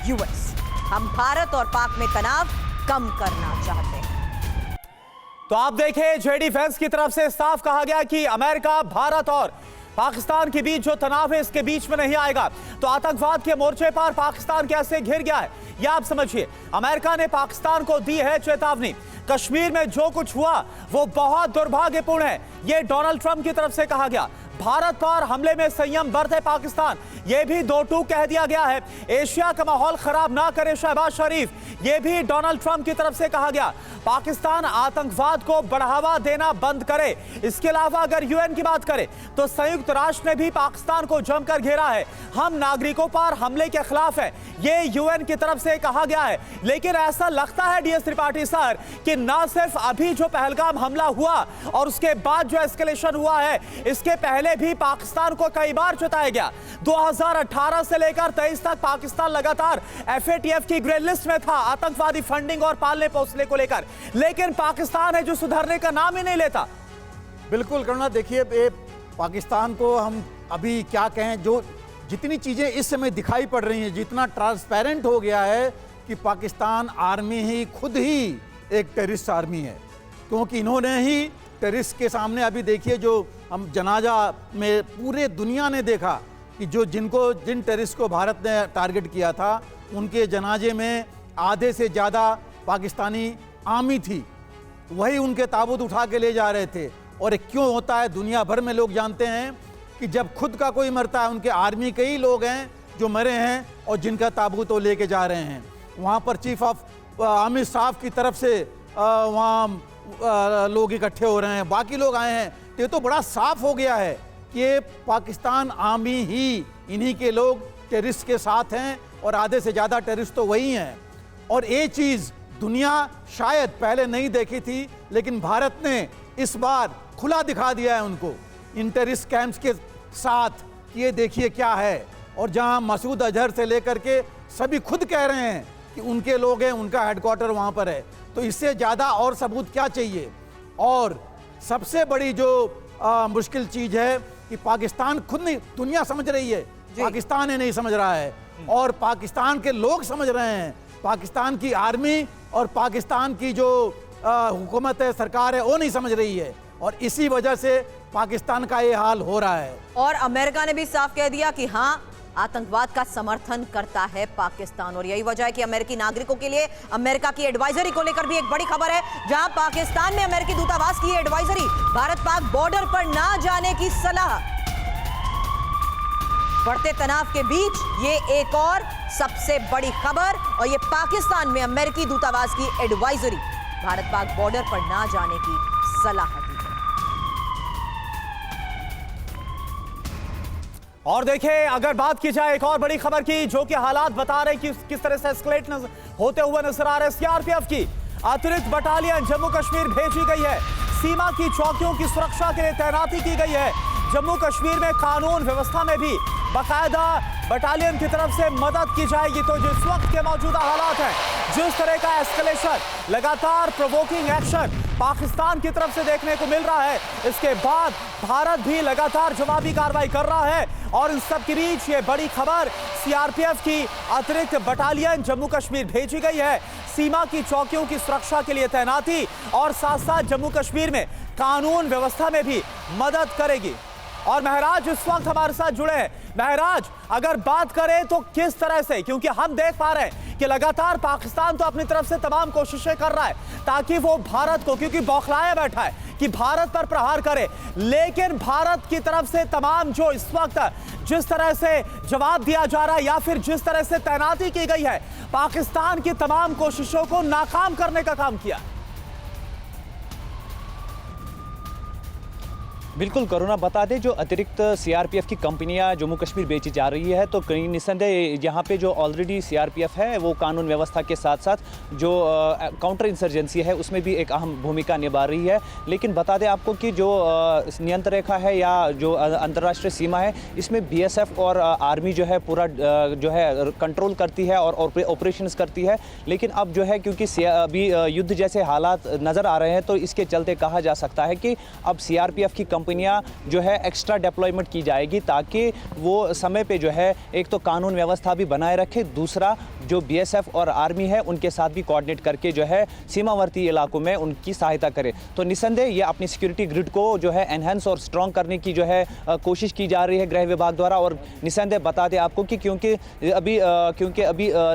[SPEAKER 1] यूएस। हम भारत और पाक में तनाव कम करना चाहते हैं।
[SPEAKER 2] तो आप देखें, जेडी वेंस की तरफ से साफ कहा गया कि अमेरिका, भारत और पाकिस्तान के बीच जो तनाव है इसके बीच में नहीं आएगा। तो आतंकवाद के मोर्चे पर पाकिस्तान कैसे घिर गया है यह आप समझिए। अमेरिका ने पाकिस्तान को दी है चेतावनी। कश्मीर में जो कुछ हुआ वो बहुत दुर्भाग्यपूर्ण है, यह डोनाल्ड ट्रंप की तरफ से कहा गया। भारत पर हमले में संयम बरते पाकिस्तान, यह भी दो टूक कह दिया गया है। एशिया का माहौल खराब ना करे शहबाज शरीफ, यह भी डोनाल्ड ट्रंप की तरफ से कहा गया। पाकिस्तान आतंकवाद को बढ़ावा देना बंद करे। इसके अलावा अगर यूएन की बात करें तो संयुक्त राष्ट्र ने भी पाकिस्तान को जमकर घेरा है। हम नागरिकों पर हमले के खिलाफ है, यह यूएन की तरफ से कहा गया है। लेकिन ऐसा लगता है डीएस त्रिपाठी सर कि ना सिर्फ अभी जो पहलगाम हमला हुआ और उसके बाद जो एस्केलेशन हुआ है, इसके पहले पहले भी पाकिस्तान को कई बार चेताया गया। 2018 से लेकर 23 तक पाकिस्तान लगातार FATF की ग्रे लिस्ट में था आतंकवादी फंडिंग और पालने पोसने को लेकर, लेकिन पाकिस्तान है जो सुधरने का नाम ही नहीं लेता।
[SPEAKER 8] बिल्कुल करुणा, देखिए पाकिस्तान को हम अभी क्या कहें, जो जितनी चीज़ें इस समय दिखाई पड़ रही हैं, जितना ट्रांसपेरेंट हो गया है कि पाकिस्तान आर्मी ही खुद ही एक टेररिस्ट आर्मी है, क्योंकि इन्होंने ही टेररिस्ट के सामने अभी देखिए जो हम जनाजा में पूरे दुनिया ने देखा कि जिन टेररिस्ट को भारत ने टारगेट किया था उनके जनाजे में आधे से ज़्यादा पाकिस्तानी आर्मी थी, वही उनके ताबूत उठा के ले जा रहे थे। और क्यों होता है, दुनिया भर में लोग जानते हैं कि जब खुद का कोई मरता है, उनके आर्मी के ही लोग हैं जो मरे हैं और जिनका ताबूत वो लेके जा रहे हैं। वहाँ पर चीफ ऑफ आर्मी स्टाफ की तरफ से वहाँ लोग इकट्ठे हो रहे हैं, बाकी लोग आए हैं। तो ये तो बड़ा साफ हो गया है कि ये पाकिस्तान आर्मी ही इन्हीं के लोग टेररिस्ट के साथ हैं और आधे से ज़्यादा टेररिस्ट तो वही हैं। और ये चीज़ दुनिया शायद पहले नहीं देखी थी, लेकिन भारत ने इस बार खुला दिखा दिया है उनको इन टेररिस्ट कैंप्स के साथ कि ये देखिए क्या है। और जहां मसूद अजहर से लेकर के सभी खुद कह रहे हैं कि उनके लोग हैं, उनका हेडक्वार्टर वहां पर है, तो इससे ज़्यादा और सबूत क्या चाहिए। और सबसे बड़ी जो मुश्किल चीज़ है कि पाकिस्तान खुद नहीं, दुनिया समझ रही है, पाकिस्तान ही नहीं समझ रहा है, और पाकिस्तान के लोग समझ रहे हैं, पाकिस्तान की आर्मी और पाकिस्तान की जो हुकूमत है, सरकार है, वो नहीं समझ रही है, और इसी वजह से पाकिस्तान का ये हाल हो रहा है।
[SPEAKER 1] और अमेरिका ने भी साफ कह दिया कि हाँ, आतंकवाद का समर्थन करता है पाकिस्तान, और यही वजह है कि अमेरिकी नागरिकों के लिए अमेरिका की एडवाइजरी को लेकर भी एक बड़ी खबर है, जहां पाकिस्तान में अमेरिकी दूतावास की एडवाइजरी, भारत पाक बॉर्डर पर ना जाने की सलाह। बढ़ते तनाव के बीच ये एक और सबसे बड़ी खबर, और ये पाकिस्तान में अमेरिकी दूतावास की एडवाइजरी, भारत पाक बॉर्डर पर ना जाने की सलाह दी है।
[SPEAKER 2] और देखिए, अगर बात की जाए एक और बड़ी खबर की, जो कि हालात बता रहे कि किस तरह से एस्केलेट होते हुए नजर आ रहे। सीआरपीएफ की अतिरिक्त बटालियन जम्मू कश्मीर भेजी गई है, सीमा की चौकियों की सुरक्षा के लिए तैनाती की गई है। जम्मू कश्मीर में कानून व्यवस्था में भी बाकायदा बटालियन की तरफ से मदद की जाएगी। तो जिस वक्त के मौजूदा हालात हैं, जिस तरह का एस्केलेशन, लगातार प्रोवोकिंग एक्शन पाकिस्तान की तरफ से देखने को मिल रहा है, इसके बाद भारत भी लगातार जवाबी कार्रवाई कर रहा है। और इन सब के बीच ये बड़ी खबर, सीआरपीएफ की अतिरिक्त बटालियन जम्मू कश्मीर भेजी गई है, सीमा की चौकियों की सुरक्षा के लिए तैनाती, और साथ साथ जम्मू कश्मीर में कानून व्यवस्था में भी मदद करेगी। और महराज इस वक्त हमारे साथ जुड़े हैं। महराज, अगर बात करें तो किस तरह से, क्योंकि हम देख पा रहे हैं कि लगातार पाकिस्तान तो अपनी तरफ से तमाम कोशिशें कर रहा है ताकि वो भारत को, क्योंकि बौखलाया बैठा है कि भारत पर प्रहार करे, लेकिन भारत की तरफ से तमाम जो इस वक्त जिस तरह से जवाब दिया जा रहा है या फिर जिस तरह से तैनाती की गई है, पाकिस्तान की तमाम कोशिशों को नाकाम करने का काम किया।
[SPEAKER 4] बिल्कुल करुणा, बता दें जो अतिरिक्त सीआरपीएफ की कंपनियां जम्मू कश्मीर बेची जा रही है, तो कहीं निस्संदेह यहाँ पे जो ऑलरेडी सीआरपीएफ है वो कानून व्यवस्था के साथ साथ जो काउंटर इंसर्जेंसी है उसमें भी एक अहम भूमिका निभा रही है। लेकिन बता दें आपको कि जो नियंत्रण रेखा है या जो अंतर्राष्ट्रीय सीमा है, इसमें बीएसएफ और आर्मी जो है पूरा जो है कंट्रोल करती है और ऑपरेशंस करती है। लेकिन अब जो है क्योंकि अभी युद्ध जैसे हालात नज़र आ रहे हैं, तो इसके चलते कहा जा सकता है कि अब सीआरपीएफ की कंपनियां जो है एक्स्ट्रा डिप्लॉयमेंट की जाएगी, ताकि वो समय पे जो है एक तो कानून व्यवस्था भी बनाए रखे, दूसरा जो बीएसएफ और आर्मी है उनके साथ भी कोऑर्डिनेट करके जो है सीमावर्ती इलाकों में उनकी सहायता करे। तो निस्संदेह ये अपनी सिक्योरिटी ग्रिड को जो है एनहेंस और स्ट्रॉन्ग करने की जो है कोशिश की जा रही है गृह विभाग द्वारा। और निस्संदेह बता दें आपको कि क्योंकि अभी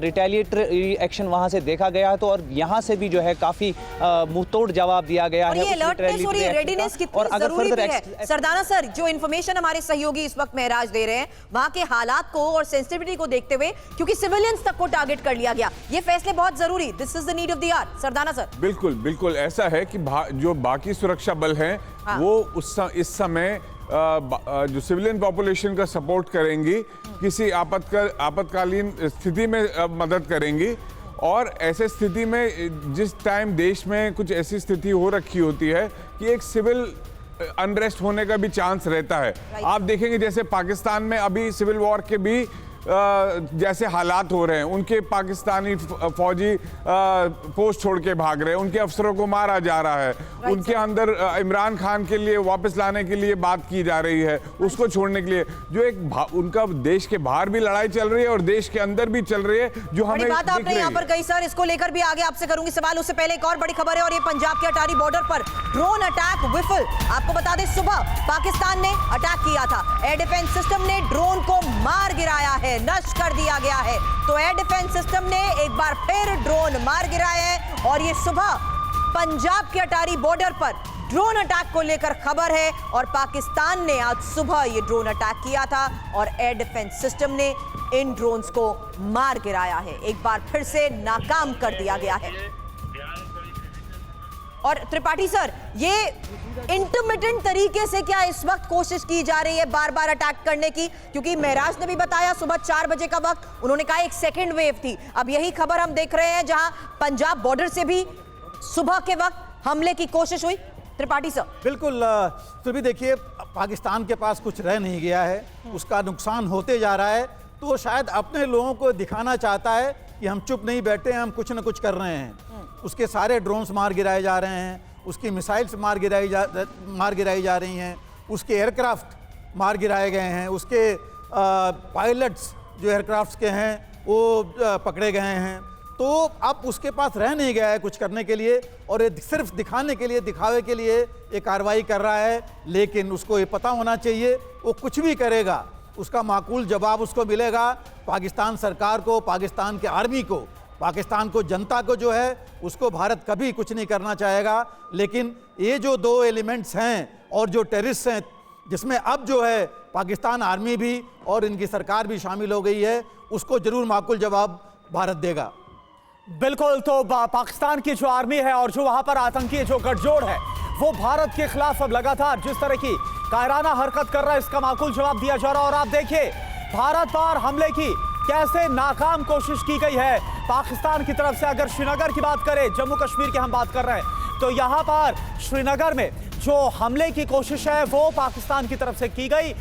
[SPEAKER 4] रिटेलिएटरी एक्शन वहां से देखा गया है, तो और यहाँ से भी जो है काफ़ी मुंहतोड़ जवाब दिया गया है।
[SPEAKER 1] और अगर फर्दर सरदाना सर, जो इन्फॉर्मेशन हमारे सहयोगी इस वक्त महराज दे रहे हैं, वहां के हालात को और सेंसिटिविटी को देखते हुए, क्योंकि सिविलियंस तक को टारगेट कर लिया गया, ये फैसले बहुत जरूरी, this is the need of the hour. Sardana sir,
[SPEAKER 9] बिल्कुल बिल्कुल ऐसा है कि जो बाकी सुरक्षा बल हैं,
[SPEAKER 1] हाँ।
[SPEAKER 9] वो इस समय जो सिविलियन पॉपुलेशन का सपोर्ट करेंगी, किसी आपातकालीन स्थिति में मदद करेंगी। और ऐसे स्थिति में जिस टाइम देश में कुछ ऐसी स्थिति हो रखी होती है कि एक सिविल अनरेस्ट होने का भी चांस रहता है। आप देखेंगे जैसे पाकिस्तान में अभी सिविल वॉर के भी जैसे हालात हो रहे हैं, उनके पाकिस्तानी फौजी पोस्ट छोड़ के भाग रहे हैं, उनके अफसरों को मारा जा रहा है, उनके अंदर इमरान खान के लिए वापस लाने के लिए बात की जा रही है, उसको छोड़ने के लिए जो एक उनका देश के बाहर भी लड़ाई चल रही है और देश के अंदर भी चल रही है, जो हमें
[SPEAKER 1] बात आपने यहाँ पर कही सर, इसको लेकर भी आगे आपसे करूंगी सवाल। उससे पहले एक और बड़ी खबर है और ये पंजाब के अटारी बॉर्डर पर ड्रोन अटैक विफल। आपको बता दें सुबह पाकिस्तान ने अटैक किया था, एयर डिफेंस सिस्टम ने ड्रोन को मार गिराया है, नष्ट कर दिया गया है। तो एयर डिफेंस सिस्टम ने एक बार फिर ड्रोन मार गिराया है और ये सुबह पंजाब के अटारी बॉर्डर पर ड्रोन अटैक को लेकर खबर है और पाकिस्तान ने आज सुबह ये ड्रोन अटैक किया था और एयर डिफेंस सिस्टम ने इन ड्रोन्स को मार गिराया है, एक बार फिर से नाकाम कर दिया गया है। और त्रिपाठी सर, ये इंटरमिटेंट तरीके से क्या इस वक्त कोशिश की जा रही है बार बार अटैक करने की? क्योंकि महराज ने भी बताया सुबह 4 बजे का वक्त, उन्होंने कहा एक सेकेंड वेव थी। अब यही खबर हम देख रहे हैं जहां पंजाब बॉर्डर से भी सुबह के वक्त हमले की कोशिश हुई। त्रिपाठी सर
[SPEAKER 8] बिल्कुल, तो भी देखिए पाकिस्तान के पास कुछ रह नहीं गया है, उसका नुकसान होते जा रहा है, तो शायद अपने लोगों को दिखाना चाहता है कि हम चुप नहीं बैठे हैं, हम कुछ न कुछ कर रहे हैं। उसके सारे ड्रोन्स मार गिराए जा रहे हैं, उसकी मिसाइल्स मार गिराई जा रही हैं, उसके एयरक्राफ्ट मार गिराए गए हैं, उसके पायलट्स जो एयरक्राफ्ट्स के हैं वो पकड़े गए हैं। तो अब उसके पास रह नहीं गया है कुछ करने के लिए और ये सिर्फ दिखाने के लिए, दिखावे के लिए ये कार्रवाई कर रहा है। लेकिन उसको ये पता होना चाहिए वो कुछ भी करेगा उसका माकूल जवाब उसको मिलेगा। पाकिस्तान सरकार को, पाकिस्तान के आर्मी को, पाकिस्तान को, जनता को जो है उसको भारत कभी कुछ नहीं करना चाहेगा। लेकिन ये जो 2 एलिमेंट्स हैं और जो टेररिस्ट हैं जिसमें अब जो है पाकिस्तान आर्मी भी और इनकी सरकार भी शामिल हो गई है, उसको जरूर माकूल जवाब भारत देगा।
[SPEAKER 2] बिल्कुल, तो पाकिस्तान की जो आर्मी है और जो वहां पर आतंकी जो गठजोड़ है वो भारत के खिलाफ अब लगातार जिस तरह की कायराना हरकत कर रहा है, इसका माकूल जवाब दिया जा रहा है। और आप देखिए भारत पर हमले की कैसे नाकाम कोशिश की गई है पाकिस्तान की तरफ से। अगर श्रीनगर की बात करें, जम्मू कश्मीर की हम बात कर रहे हैं, तो यहां पर श्रीनगर में जो हमले की कोशिश है वो पाकिस्तान की तरफ से की गई।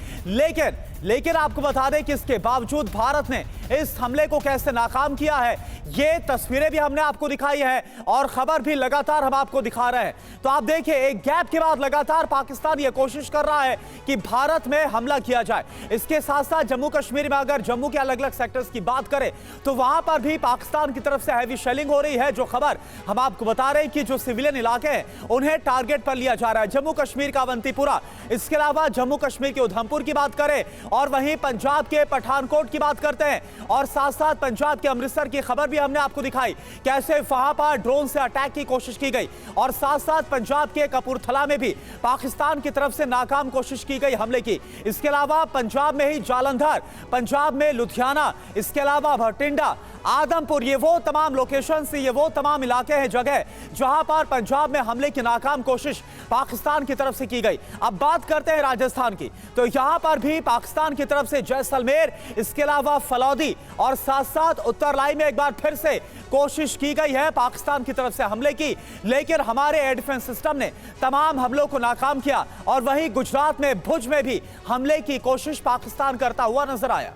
[SPEAKER 2] लेकिन आपको बता दें कि इसके बावजूद भारत ने इस हमले को कैसे नाकाम किया है, ये तस्वीरें भी हमने आपको दिखाई है और खबर भी लगातार हम आपको दिखा रहे हैं। तो आप देखिए एक गैप के बाद लगातार पाकिस्तान ये कोशिश कर रहा है कि भारत में हमला किया जाए। इसके साथ साथ जम्मू कश्मीर में अगर जम्मू के अलग अलग सेक्टर्स की बात करें तो वहां पर भी पाकिस्तान की तरफ से हैवी शेलिंग हो रही है। जो खबर हम आपको बता रहे हैं कि जो सिविलियन इलाके हैं उन्हें टारगेट पर लिया जा रहा है। जम्मू कश्मीर का अवंतीपुरा, इसके अलावा जम्मू कश्मीर के उधमपुर की बात करें और वहीं पंजाब के पठानकोट की बात करते हैं और साथ साथ पंजाब के अमृतसर की खबर भी हमने आपको दिखाई, कैसे वहां पर ड्रोन से अटैक की कोशिश की गई। और साथ साथ पंजाब के कपूरथला में भी पाकिस्तान की तरफ से नाकाम कोशिश की गई हमले की। इसके अलावा पंजाब में ही जालंधर, पंजाब में लुधियाना, इसके अलावा भटिंडा, आदमपुर, ये वो तमाम लोकेशन से, ये वो तमाम इलाके हैं, जगह जहां पर पंजाब में हमले की नाकाम कोशिश पाकिस्तान की तरफ से की गई। अब बात करते हैं राजस्थान की, तो यहां पर भी पाकिस्तान की तरफ से जैसलमेर, इसके अलावा फलौदी और साथ साथ उत्तरलाई में एक बार फिर से कोशिश की गई है पाकिस्तान की तरफ से हमले की। लेकिन हमारे एयर डिफेंस सिस्टम ने तमाम हमलों को नाकाम किया और वहीं गुजरात में भुज में भी हमले की कोशिश पाकिस्तान करता हुआ नजर आया।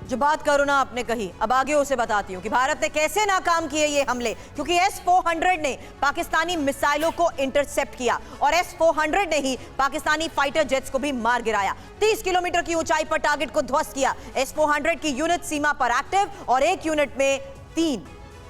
[SPEAKER 1] जो बात करुणा आपने कही, अब आगे उसे बताती हूँ कि भारत ने कैसे नाकाम किए ये हमले। क्योंकि S-400 ने पाकिस्तानी मिसाइलों को इंटरसेप्ट किया और S-400 ने ही पाकिस्तानी फाइटर जेट्स को भी मार गिराया। 30 किलोमीटर की ऊंचाई पर टारगेट को ध्वस्त किया। S-400 की यूनिट सीमा पर एक्टिव और एक यूनिट में 3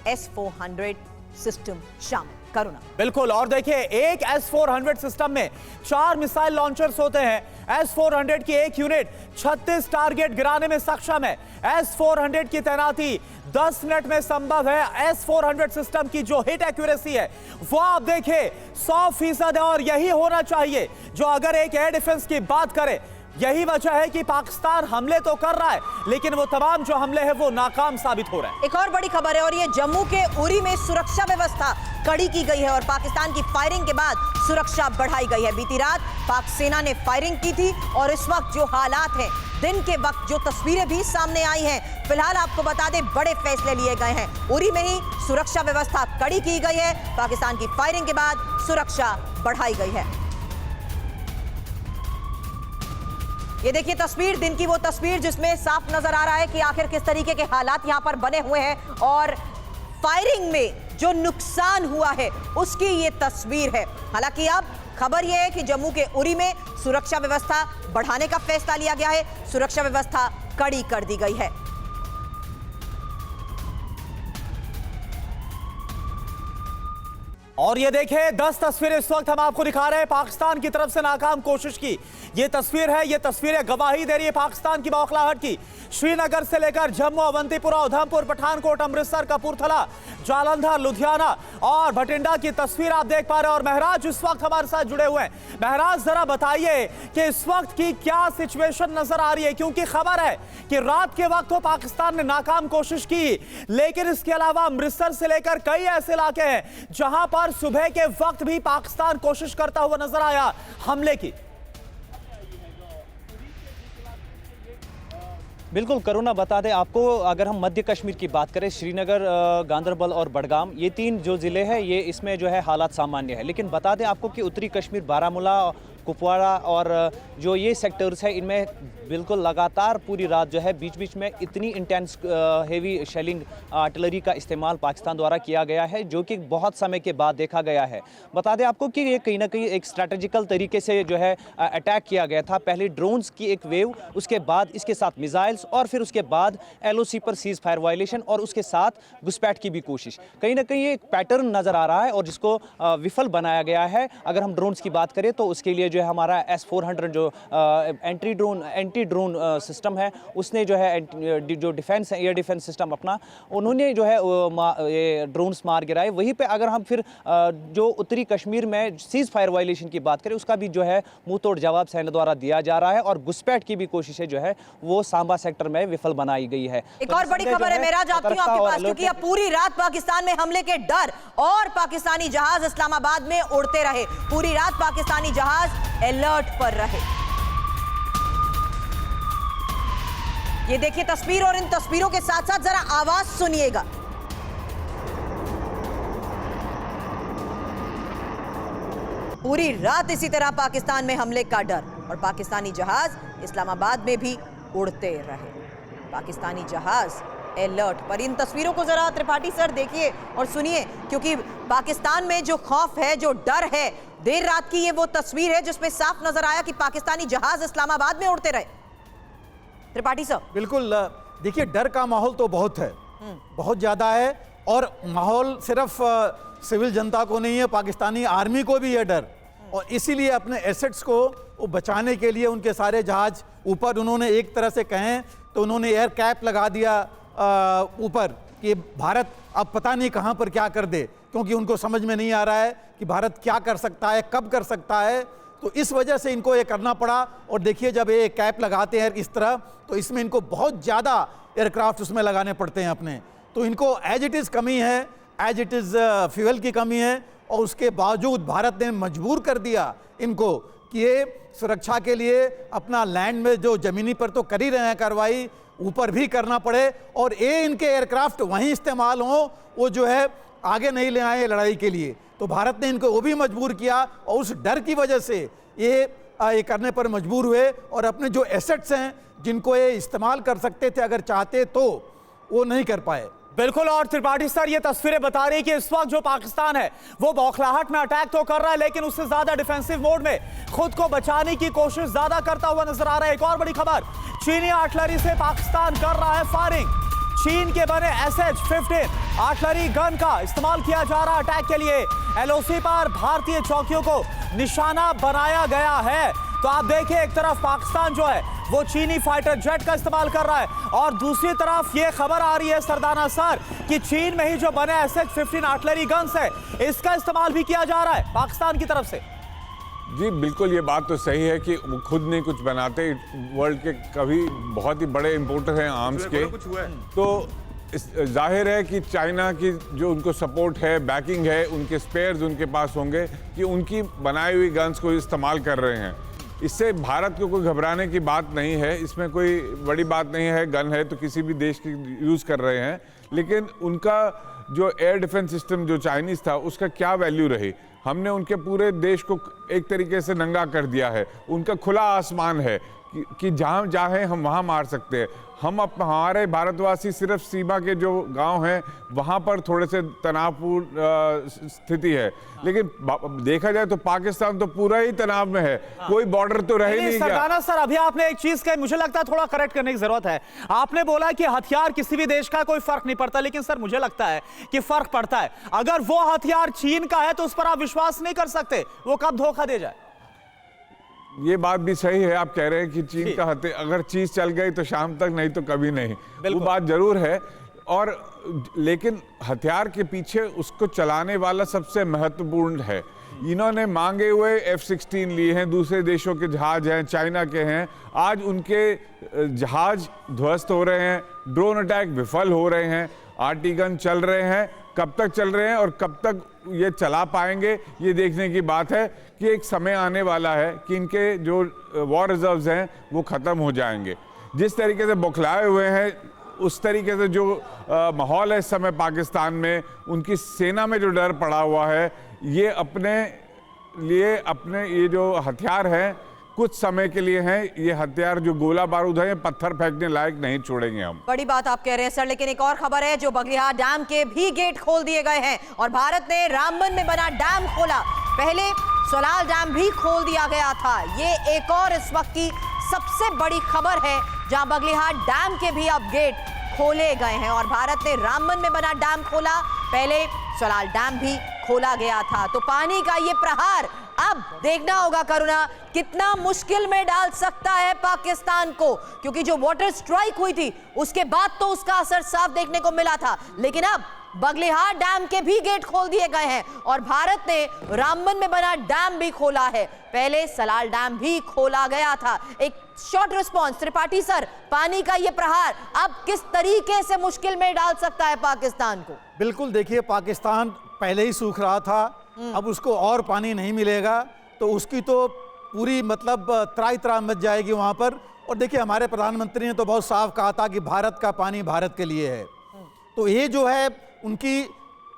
[SPEAKER 1] S-400 सिस्टम शामिल। करुणा
[SPEAKER 2] बिल्कुल, और देखिए एक S-400 सिस्टम में 4 मिसाइल लॉन्चर्स होते हैं। S-400 की एक यूनिट 36 टारगेट गिराने में सक्षम है। S-400 की तैनाती 10 मिनट में संभव है। S-400 सिस्टम की जो हिट एक्यूरेसी है वो आप देखिए 100% है और यही होना चाहिए जो अगर एक एयर डिफेंस की बात करें। यही वजह है कि पाकिस्तान हमले तो कर रहा है लेकिन वो तमाम जो हमले हैं वो नाकाम साबित हो रहे हैं।
[SPEAKER 1] एक और बड़ी खबर है और ये जम्मू के उरी में सुरक्षा व्यवस्था कड़ी की गई है और पाकिस्तान की फायरिंग के बाद सुरक्षा बढ़ाई गई है। बीती रात पाक सेना ने फायरिंग की थी और इस वक्त जो हालात हैं, दिन के वक्त जो तस्वीरें भी सामने आई हैं, फिलहाल आपको बता दें बड़े फैसले लिए गए हैं। उरी में ही सुरक्षा व्यवस्था कड़ी की गई है। पाकिस्तान की फायरिंग के बाद सुरक्षा बढ़ाई गई है। ये देखिए तस्वीर, दिन की वो तस्वीर जिसमें साफ नजर आ रहा है कि आखिर किस तरीके के हालात यहां पर बने हुए हैं और फायरिंग में जो नुकसान हुआ है उसकी ये तस्वीर है। हालांकि अब खबर यह है कि जम्मू के उरी में सुरक्षा व्यवस्था बढ़ाने का फैसला लिया गया है, सुरक्षा व्यवस्था कड़ी कर दी गई है।
[SPEAKER 2] और ये देखिए 10 तस्वीरें इस वक्त हम आपको दिखा रहे हैं पाकिस्तान की तरफ से नाकाम कोशिश की। ये तस्वीर है, ये तस्वीरें गवाही दे रही है पाकिस्तान की बौखलाहट की। श्रीनगर से लेकर जम्मू, अवंतीपुरा, उधमपुर, पठानकोट, अमृतसर, कपूरथला, जालंधर, लुधियाना और भटिंडा की तस्वीर आप देख पा रहे हैं। और महराज इस वक्त हमारे साथ जुड़े हुए हैं। महराज जरा बताइए कि इस वक्त की क्या सिचुएशन नजर आ रही है, क्योंकि खबर है कि रात के वक्त तो पाकिस्तान ने नाकाम कोशिश की, लेकिन इसके अलावा अमृतसर से लेकर कई ऐसे इलाके हैं जहां पर सुबह के वक्त भी पाकिस्तान कोशिश करता हुआ नजर आया हमले की।
[SPEAKER 4] बिल्कुल करुणा, बता दें आपको, अगर हम मध्य कश्मीर की बात करें, श्रीनगर, गांदरबल और बडगाम, ये 3 जो ज़िले हैं, ये इसमें जो है हालात सामान्य है। लेकिन बता दें आपको कि उत्तरी कश्मीर, बारामूला, कुपवाड़ा और जो ये सेक्टर्स है, इनमें बिल्कुल लगातार पूरी रात जो है बीच बीच में इतनी इंटेंस हेवी शेलिंग आर्टिलरी का इस्तेमाल पाकिस्तान द्वारा किया गया है, जो कि बहुत समय के बाद देखा गया है। बता दें आपको कि ये कहीं ना कहीं एक स्ट्रैटेजिकल तरीके से जो है अटैक किया गया था। पहले ड्रोन्स की एक वेव, उसके बाद इसके साथ मिसाइल्स और फिर उसके बाद LOC पर सीज फायर वायलेशन और उसके साथ घुसपैठ की भी कोशिश। कहीं ना कहीं एक पैटर्न नज़र आ रहा है और जिसको विफल बनाया गया है। अगर हम ड्रोन्स की बात करें तो उसके लिए जो है हमारा S-400 जो एंटी ड्रोन सिस्टम है, उसने जो है जो डिफेंस है, एयर डिफेंस सिस्टम अपना, उन्होंने जो है ये ड्रोन्स मार गिराए। वहीं पे अगर हम फिर जो उत्तरी कश्मीर में सीज फायर वायलेशन की बात करें, उसका भी जो है मुंह तोड़ जवाब सेना द्वारा दिया जा रहा है और घुसपैठ की भी कोशिशें जो है वो सांबा सेक्टर में विफल बनाई गई है।
[SPEAKER 1] एक और बड़ी खबर है मेराज आपके पास, क्योंकि अब पूरी रात पाकिस्तान में हमले के डर और पाकिस्तानी जहाज इस्लामाबाद में उड़ते रहे। पूरी रात पाकिस्तानी जहाज अलर्ट पर रहे। ये देखिए तस्वीर और इन तस्वीरों के साथ साथ जरा आवाज सुनिएगा। पूरी रात इसी तरह पाकिस्तान में हमले का डर और पाकिस्तानी जहाज इस्लामाबाद में भी उड़ते रहे। पाकिस्तानी जहाज अलर्ट पर। इन तस्वीरों को जरा त्रिपाठी सर देखिए और सुनिए, क्योंकि पाकिस्तान में जो खौफ है, जो डर है, देर रात की ये वो तस्वीर है जिसमें साफ नजर आया कि पाकिस्तानी जहाज इस्लामाबाद में उड़ते रहे। त्रिपाठी सर।
[SPEAKER 8] बिल्कुल, देखिए डर का माहौल तो बहुत है, बहुत ज्यादा है। और माहौल सिर्फ सिविल जनता को नहीं है, पाकिस्तानी आर्मी को भी है डर। और इसीलिए अपने एसेट्स को बचाने के लिए उनके सारे जहाज ऊपर, उन्होंने एक तरह से कहें तो उन्होंने एयर कैप लगा दिया ऊपर कि भारत अब पता नहीं कहां पर क्या कर दे, क्योंकि उनको समझ में नहीं आ रहा है कि भारत क्या कर सकता है, कब कर सकता है। तो इस वजह से इनको ये करना पड़ा। और देखिए जब ये कैप लगाते हैं इस तरह, तो इसमें इनको बहुत ज़्यादा एयरक्राफ्ट उसमें लगाने पड़ते हैं अपने। तो इनको एज इट इज़ कमी है, एज इट इज़ फ्यूल की कमी है। और उसके बावजूद भारत ने मजबूर कर दिया इनको कि ये सुरक्षा के लिए अपना लैंड में जो ज़मीनी पर तो कर ही रहे हैं कार्रवाई, ऊपर भी करना पड़े और ये इनके एयरक्राफ्ट वहीं इस्तेमाल हों, वो जो है आगे नहीं ले आए लड़ाई के लिए। तो भारत ने इनको वो भी मजबूर किया और उस डर की वजह से ये करने पर मजबूर हुए। और अपने जो एसेट्स हैं जिनको ये इस्तेमाल कर सकते थे अगर चाहते तो, वो नहीं कर पाए।
[SPEAKER 2] बिल्कुल। और त्रिपाठी सर, ये तस्वीरें बता रही है कि इस वक्त जो पाकिस्तान है वो बौखलाहट में अटैक तो कर रहा है, लेकिन उससे ज्यादा डिफेंसिव मोड में खुद को बचाने की कोशिश ज्यादा करता हुआ नजर आ रहा है। एक और बड़ी खबर, चीनी आर्टिलरी से पाकिस्तान कर रहा है फायरिंग। चीन के बने SH-15 आर्टिलरी गन का इस्तेमाल किया जा रहा है अटैक के लिए। LOC पर भारतीय चौकियों को निशाना बनाया गया है। तो आप देखिए, एक तरफ पाकिस्तान जो है वो चीनी फाइटर जेट का इस्तेमाल कर रहा है और दूसरी तरफ ये खबर आ रही है सरदाना सर कि चीन में ही जो बने SH-15 आर्टिलरी गन्स है, इसका इस्तेमाल भी किया जा रहा है पाकिस्तान की तरफ से।
[SPEAKER 9] जी बिल्कुल, ये बात तो सही है कि वो खुद नहीं कुछ बनाते, वर्ल्ड के कभी बहुत ही बड़े इंपोर्टर हैं आर्म्स के। तो जाहिर है कि चाइना की जो उनको सपोर्ट है, बैकिंग है, उनके स्पेयर्स उनके पास होंगे कि उनकी बनाई हुई गन्स को इस्तेमाल कर रहे हैं। इससे भारत को कोई घबराने की बात नहीं है, इसमें कोई बड़ी बात नहीं है। गन है तो किसी भी देश की यूज़ कर रहे हैं, लेकिन उनका जो एयर डिफेंस सिस्टम जो चाइनीज़ था उसका क्या वैल्यू रही। हमने उनके पूरे देश को एक तरीके से नंगा कर दिया है। उनका खुला आसमान है कि जहाँ चाहे हम वहाँ मार सकते हैं। हमारे भारतवासी सिर्फ सीमा के जो गांव हैं वहाँ पर थोड़े से तनावपूर्ण स्थिति है, लेकिन देखा जाए तो पाकिस्तान तो पूरा ही तनाव में है। कोई बॉर्डर तो रह ही नहीं गया।
[SPEAKER 2] सरदाना सर, अभी आपने एक चीज कही, मुझे लगता है थोड़ा करेक्ट करने की जरूरत है। आपने बोला कि हथियार किसी भी देश का कोई फर्क नहीं पड़ता, लेकिन सर मुझे लगता है कि फर्क पड़ता है। अगर वो हथियार चीन का है तो उस पर आप विश्वास नहीं कर सकते, वो कब धोखा दे जाए।
[SPEAKER 9] ये बात भी सही है, आप कह रहे हैं कि चीन का अगर चीज चल गई तो शाम तक, नहीं तो कभी नहीं, वो बात जरूर है। और लेकिन हथियार के पीछे उसको चलाने वाला सबसे महत्वपूर्ण है। इन्होंने मांगे हुए F-16 लिए हैं, दूसरे देशों के जहाज हैं, चाइना के हैं, आज उनके जहाज ध्वस्त हो रहे हैं, ड्रोन अटैक विफल हो रहे हैं, आरटी गन चल रहे हैं। कब तक चल रहे हैं और कब तक ये चला पाएंगे, ये देखने की बात है कि एक समय आने वाला है कि इनके जो वॉर रिजर्व्स हैं वो ख़त्म हो जाएंगे। जिस तरीके से बौखलाए हुए हैं, उस तरीके से जो माहौल है इस समय पाकिस्तान में, उनकी सेना में जो डर पड़ा हुआ है, ये अपने ये जो हथियार हैं कुछ समय के लिए हैं। ये हथियार जो गोला बारूद है, पत्थर फेंकने लायक नहीं छोड़ेंगे हम।
[SPEAKER 1] बड़ी बात आप कह रहे हैं सर, लेकिन एक और खबर है, जो बगलिहार डैम के भी गेट खोल दिए गए हैं और भारत ने रामबन में बना डैम खोला। पहले सोलाल डैम भी खोल दिया गया था। ये एक और इस वक्त की सबसे बड़ी खबर है, जहां बगलिहार डैम के भी अब गेट खोले गए हैं और भारत ने रामबन में बना डैम खोला। पहले सोलाल डैम भी खोला गया था। तो पानी का ये प्रहार अब देखना होगा करुणा कितना मुश्किल में डाल सकता है पाकिस्तान को, क्योंकि जो वाटर स्ट्राइक हुई थी उसके बाद तो उसका असर साफ देखने को मिला था, लेकिन अब बगलिहार डैम के भी गेट खोल दिए गए हैं और भारत ने रामबन में बना डैम भी खोला है। पहले सलाल डैम भी खोला गया था। एक शॉर्ट रिस्पॉन्स त्रिपाठी सर, पानी का ये प्रहार अब किस तरीके से मुश्किल में डाल सकता है पाकिस्तान को?
[SPEAKER 8] बिल्कुल, देखिए पाकिस्तान पहले ही सूख रहा था, अब उसको और पानी नहीं मिलेगा तो उसकी तो पूरी मतलब त्राई मच जाएगी वहाँ पर। और देखिए हमारे प्रधानमंत्री ने तो बहुत साफ कहा था कि भारत का पानी भारत के लिए है। तो ये जो है उनकी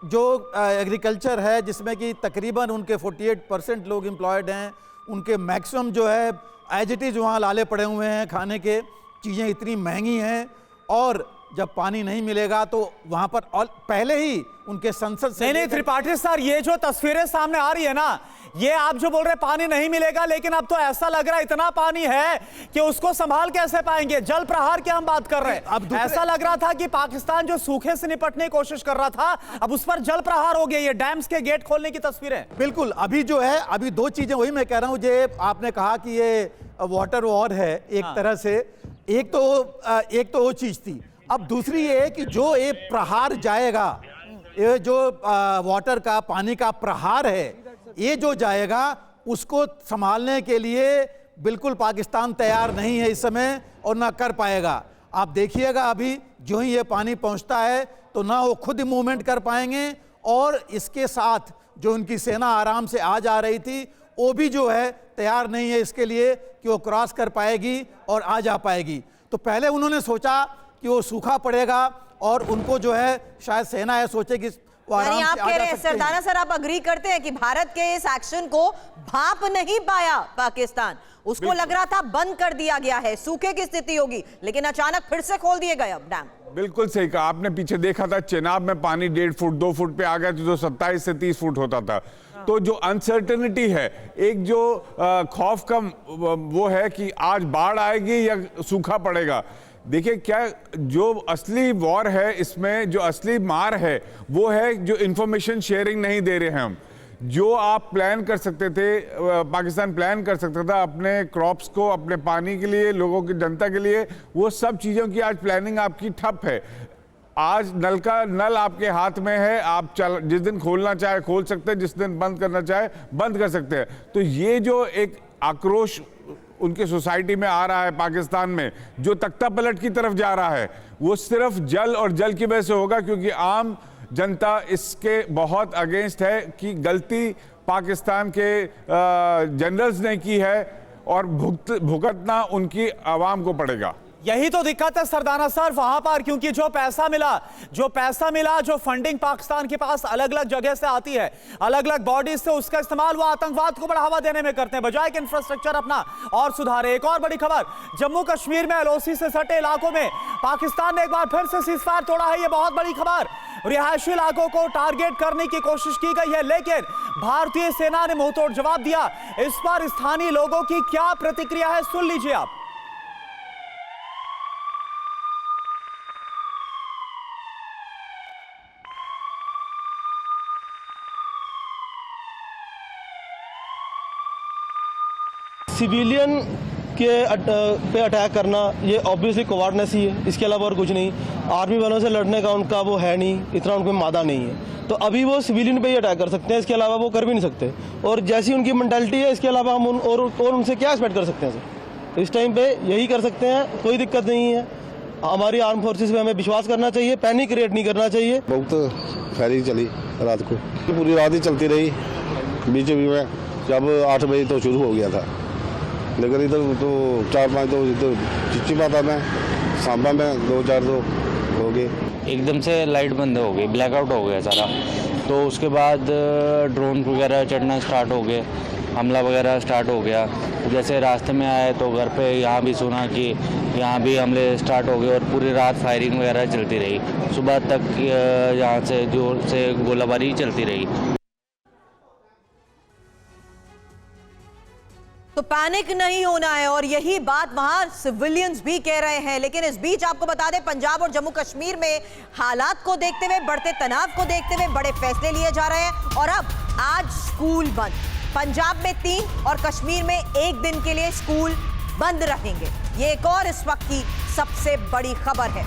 [SPEAKER 8] जो एग्रीकल्चर है, जिसमें कि तकरीबन उनके 48% लोग एम्प्लॉयड हैं, उनके मैक्सिमम जो है एज इट इज़ वहाँ लाले पड़े हुए हैं, खाने के चीज़ें इतनी महंगी हैं और जब पानी नहीं मिलेगा तो वहां पर पहले ही उनके संसद से
[SPEAKER 2] नहीं त्रिपाठी सर, ये जो तस्वीरें सामने आ रही है ना, ये आप जो बोल रहे पानी नहीं मिलेगा, लेकिन अब तो ऐसा लग रहा है इतना पानी है कि उसको संभाल कैसे पाएंगे। जल प्रहार की हम बात कर रहे हैं। अब ऐसा लग रहा था कि पाकिस्तान जो सूखे से निपटने की कोशिश कर रहा था, अब उस पर जल प्रहार हो गया। ये डैम्स के गेट खोलने की तस्वीरें
[SPEAKER 8] बिल्कुल अभी जो है, अभी दो चीजें वही मैं कह रहा हूं, जो आपने कहा कि ये वाटर वॉर है एक तरह से, एक तो वो चीज थी। अब दूसरी ये कि जो ये प्रहार जाएगा, ये जो वाटर का पानी का प्रहार है, ये जो जाएगा उसको संभालने के लिए बिल्कुल पाकिस्तान तैयार नहीं है इस समय और ना कर पाएगा। आप देखिएगा अभी जो ही ये पानी पहुंचता है तो ना वो खुद मूवमेंट कर पाएंगे और इसके साथ जो उनकी सेना आराम से आ जा रही थी वो भी जो है तैयार नहीं है इसके लिए कि वो क्रॉस कर पाएगी और आ जा पाएगी। तो पहले उन्होंने सोचा कि वो सूखा पड़ेगा और उनको जो है शायद सेना है सोचे कि
[SPEAKER 1] यानी आप कह रहे हैं सरदाना सर, आप अग्री करते हैं कि भारत के इस एक्शन को भांप नहीं पाया पाकिस्तान, उसको लग रहा था बंद कर दिया गया है, सूखे की स्थिति होगी, लेकिन अचानक फिर से खोल दिए गए अब डैम।
[SPEAKER 9] बिल्कुल सही कहा आपने। पीछे देखा था चेनाब में पानी 1.5 फुट 2 फुट पे आ गया जो 27 से 30 फुट होता था। तो जो अनसर्टेनिटी है, एक जो खौफ का वो है कि आज बाढ़ आएगी या सूखा पड़ेगा। देखिए क्या जो असली वॉर है, इसमें जो असली मार है वो है जो इंफॉर्मेशन शेयरिंग नहीं दे रहे हैं हम। जो आप प्लान कर सकते थे, पाकिस्तान प्लान कर सकता था अपने क्रॉप्स को, अपने पानी के लिए, लोगों की जनता के लिए, वो सब चीज़ों की आज प्लानिंग आपकी ठप है। आज नल आपके हाथ में है, आप जिस दिन खोलना चाहे खोल सकते हैं, जिस दिन बंद करना चाहे बंद कर सकते हैं। तो ये जो एक आक्रोश उनके सोसाइटी में आ रहा है पाकिस्तान में, जो तख्ता पलट की तरफ जा रहा है, वो सिर्फ जल और जल की वजह से होगा, क्योंकि आम जनता इसके बहुत अगेंस्ट है कि गलती पाकिस्तान के जनरल्स ने की है और भुगतना उनकी आवाम को पड़ेगा।
[SPEAKER 2] यही तो दिक्कत है सरदाना सर वहां पर, क्योंकि जो पैसा मिला, जो फंडिंग पाकिस्तान के पास अलग अलग जगह से आती है, अलग अलग बॉडीज से, उसका इस्तेमाल वो आतंकवाद को बढ़ावा देने में करते हैं, बजाय कि इंफ्रास्ट्रक्चर अपना और सुधारे। एक और बड़ी खबर, जम्मू कश्मीर में एलओसी से सटे इलाकों में पाकिस्तान ने एक बार फिर से सीजफायर तोड़ा है। यह बहुत बड़ी खबर। रिहायशी इलाकों को टारगेट करने की कोशिश की गई है, लेकिन भारतीय सेना ने मुंहतोड़ जवाब दिया। इस पर स्थानीय लोगों की क्या प्रतिक्रिया है, सुन लीजिए आप।
[SPEAKER 10] सिविलियन के पे अटैक करना ये ऑब्वियसली कोवार्डनेस ही है, इसके अलावा और कुछ नहीं। आर्मी वालों से लड़ने का उनका वो है नहीं, इतना उनमें मादा नहीं है, तो अभी वो सिविलियन पे ही अटैक कर सकते हैं, इसके अलावा वो कर भी नहीं सकते। और जैसी उनकी मेंटालिटी है, इसके अलावा हम और उनसे क्या एक्सपेक्ट कर सकते हैं सर। इस टाइम पे यही कर सकते हैं, कोई दिक्कत नहीं है। हमारी आर्म फोर्सेस पे हमें विश्वास करना चाहिए, पैनिक क्रिएट नहीं करना चाहिए।
[SPEAKER 11] बहुत फायरिंग चली रात को, पूरी रात ही चलती रही। बीच में जब 8 बजे तो शुरू हो गया था, लेकिन इधर तो 4-5 तो इधर चिचिपाता में, सांबा में 2-4 तो हो गए।
[SPEAKER 12] एकदम से लाइट बंद हो गई, ब्लैकआउट हो गया सारा। तो उसके बाद ड्रोन वगैरह चढ़ना स्टार्ट हो गए, हमला वगैरह स्टार्ट हो गया। जैसे रास्ते में आए तो घर पे यहाँ भी सुना कि यहाँ भी हमले स्टार्ट हो गए और पूरी रात फायरिंग वगैरह चलती रही। सुबह तक यहाँ से जोर से गोलाबारी चलती रही।
[SPEAKER 1] तो पैनिक नहीं होना है, और यही बात वहां सिविलियंस भी कह रहे हैं। लेकिन इस बीच आपको बता दें, पंजाब और जम्मू कश्मीर में हालात को देखते हुए, बढ़ते तनाव को देखते हुए बड़े फैसले लिए जा रहे हैं। और अब आज स्कूल बंद, पंजाब में 3 और कश्मीर में 1 दिन के लिए स्कूल बंद रहेंगे। ये एक और इस वक्त की सबसे बड़ी खबर है।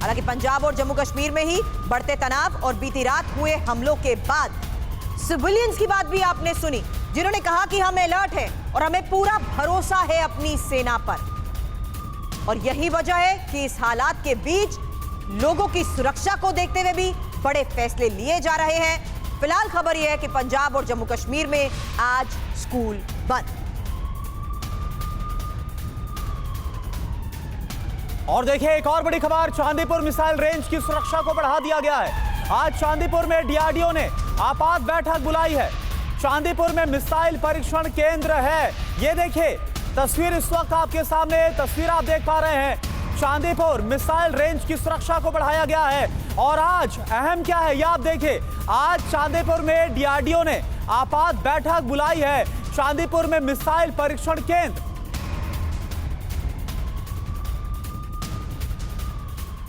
[SPEAKER 1] हालांकि पंजाब और जम्मू कश्मीर में ही बढ़ते तनाव और बीती रात हुए हमलों के बाद सिविलियंस की बात भी आपने सुनी, जिन्होंने कहा कि हम अलर्ट हैं और हमें पूरा भरोसा है अपनी सेना पर। और यही वजह है कि इस हालात के बीच लोगों की सुरक्षा को देखते हुए भी बड़े फैसले लिए जा रहे हैं। फिलहाल खबर यह है कि पंजाब और जम्मू कश्मीर में आज स्कूल बंद।
[SPEAKER 2] और देखिए एक और बड़ी खबर, चांदीपुर मिसाइल रेंज की सुरक्षा को बढ़ा दिया गया है। आज चांदीपुर में डीआरडीओ ने आपात बैठक बुलाई है। चांदीपुर में मिसाइल परीक्षण केंद्र है। ये देखिए तस्वीर इस वक्त आपके सामने, तस्वीर आप देख पा रहे हैं। चांदीपुर मिसाइल रेंज की सुरक्षा को बढ़ाया गया है। और आज अहम क्या है ये आप देखिए, आज चांदीपुर में डीआरडीओ ने आपात बैठक बुलाई है। चांदीपुर में मिसाइल परीक्षण केंद्र